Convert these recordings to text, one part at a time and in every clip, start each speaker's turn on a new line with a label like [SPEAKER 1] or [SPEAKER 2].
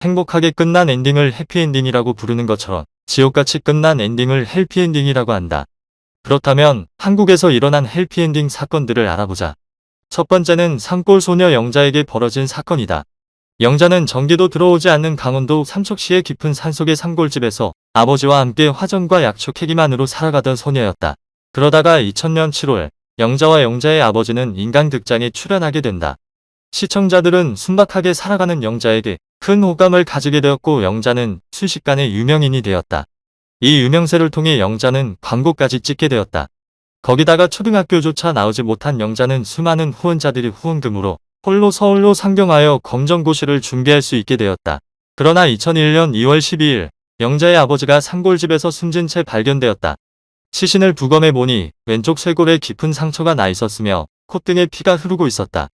[SPEAKER 1] 행복하게 끝난 엔딩을 해피엔딩이라고 부르는 것처럼 지옥같이 끝난 엔딩을 헬피엔딩이라고 한다. 그렇다면 한국에서 일어난 헬피엔딩 사건들을 알아보자. 첫 번째는 산골 소녀 영자에게 벌어진 사건이다. 영자는 전기도 들어오지 않는 강원도 삼척시의 깊은 산속의 산골집에서 아버지와 함께 화전과 약초 캐기만으로 살아가던 소녀였다. 그러다가 2000년 7월 영자와 영자의 아버지는 인간극장에 출연하게 된다. 시청자들은 순박하게 살아가는 영자에게 큰 호감을 가지게 되었고 영자는 순식간에 유명인이 되었다. 이 유명세를 통해 영자는 광고까지 찍게 되었다. 거기다가 초등학교조차 나오지 못한 영자는 수많은 후원자들의 후원금으로 홀로 서울로 상경하여 검정고시를 준비할 수 있게 되었다. 그러나 2001년 2월 12일 영자의 아버지가 산골집에서 숨진 채 발견되었다. 시신을 부검해 보니 왼쪽 쇄골에 깊은 상처가 나 있었으며 콧등에 피가 흐르고 있었다.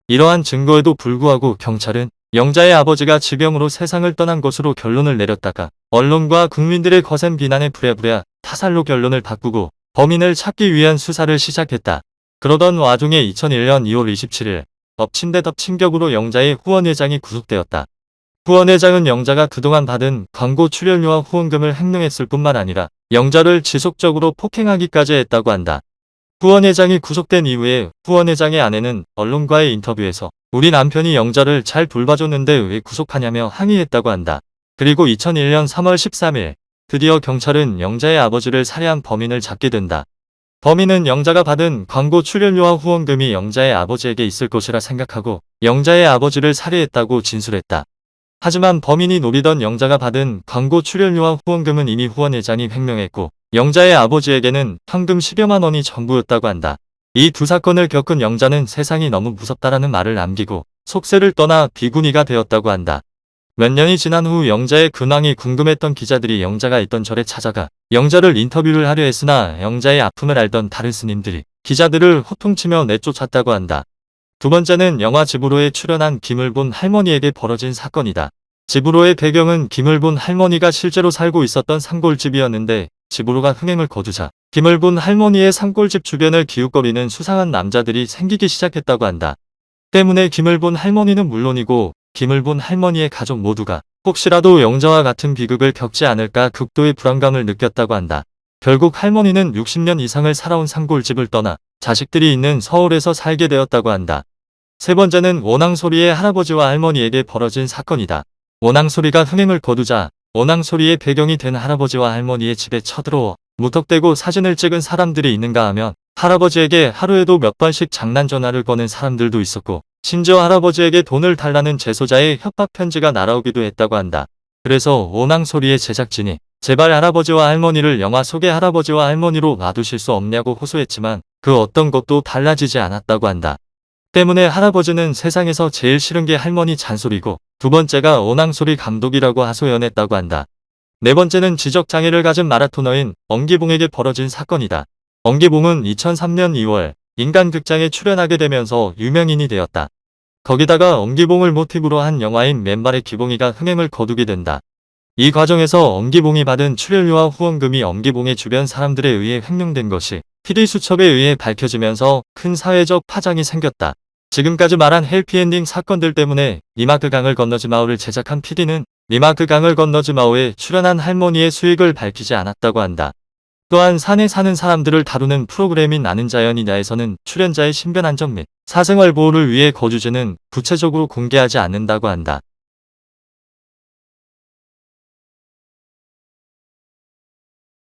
[SPEAKER 1] 이러한 증거에도 불구하고 경찰은 영자의 아버지가 지병으로 세상을 떠난 것으로 결론을 내렸다가 언론과 국민들의 거센 비난에 부랴부랴 타살로 결론을 바꾸고 범인을 찾기 위한 수사를 시작했다. 그러던 와중에 2001년 2월 27일 엎친 데 덮친 격으로 영자의 후원회장이 구속되었다. 후원회장은 영자가 그동안 받은 광고 출연료와 후원금을 횡령했을 뿐만 아니라 영자를 지속적으로 폭행하기까지 했다고 한다. 후원회장이 구속된 이후에 후원회장의 아내는 언론과의 인터뷰에서 우리 남편이 영자를 잘 돌봐줬는데 왜 구속하냐며 항의했다고 한다. 그리고 2001년 3월 13일 드디어 경찰은 영자의 아버지를 살해한 범인을 잡게 된다. 범인은 영자가 받은 광고 출연료와 후원금이 영자의 아버지에게 있을 것이라 생각하고 영자의 아버지를 살해했다고 진술했다. 하지만 범인이 노리던 영자가 받은 광고 출연료와 후원금은 이미 후원회장이 횡령했고 영자의 아버지에게는 현금 10여만 원이 전부였다고 한다. 이 두 사건을 겪은 영자는 세상이 너무 무섭다라는 말을 남기고 속세를 떠나 비구니가 되었다고 한다. 몇 년이 지난 후 영자의 근황이 궁금했던 기자들이 영자가 있던 절에 찾아가 영자를 인터뷰를 하려 했으나 영자의 아픔을 알던 다른 스님들이 기자들을 호통치며 내쫓았다고 한다. 두 번째는 영화 지브로에 출연한 김을 본 할머니에게 벌어진 사건이다. 지브로의 배경은 김을 본 할머니가 실제로 살고 있었던 산골집이었는데 지브로가 흥행을 거두자 김을 본 할머니의 산골집 주변을 기웃거리는 수상한 남자들이 생기기 시작했다고 한다. 때문에 김을 본 할머니는 물론이고 김을 본 할머니의 가족 모두가 혹시라도 영자와 같은 비극을 겪지 않을까 극도의 불안감을 느꼈다고 한다. 결국 할머니는 60년 이상을 살아온 산골집을 떠나 자식들이 있는 서울에서 살게 되었다고 한다. 세 번째는 원앙소리의 할아버지와 할머니에게 벌어진 사건이다. 원앙소리가 흥행을 거두자 원앙소리의 배경이 된 할아버지와 할머니의 집에 쳐들어와 무턱대고 사진을 찍은 사람들이 있는가 하면 할아버지에게 하루에도 몇 번씩 장난 전화를 거는 사람들도 있었고 심지어 할아버지에게 돈을 달라는 재소자의 협박 편지가 날아오기도 했다고 한다. 그래서 원앙소리의 제작진이 제발 할아버지와 할머니를 영화 속의 할아버지와 할머니로 놔두실 수 없냐고 호소했지만 그 어떤 것도 달라지지 않았다고 한다. 때문에 할아버지는 세상에서 제일 싫은 게 할머니 잔소리고 두 번째가 원앙소리 감독이라고 하소연했다고 한다. 네 번째는 지적장애를 가진 마라토너인 엄기봉에게 벌어진 사건이다. 엄기봉은 2003년 2월 인간극장에 출연하게 되면서 유명인이 되었다. 거기다가 엄기봉을 모티브로 한 영화인 맨발의 기봉이가 흥행을 거두게 된다. 이 과정에서 엄기봉이 받은 출연료와 후원금이 엄기봉의 주변 사람들에 의해 횡령된 것이 PD수첩에 의해 밝혀지면서 큰 사회적 파장이 생겼다. 지금까지 말한 해피엔딩 사건들 때문에 니마크 강을 건너지 마오를 제작한 PD는 니마크 강을 건너지 마오에 출연한 할머니의 수익을 밝히지 않았다고 한다. 또한 산에 사는 사람들을 다루는 프로그램인 아는 자연이냐에서는 출연자의 신변 안정 및 사생활 보호를 위해 거주지는 구체적으로 공개하지 않는다고 한다.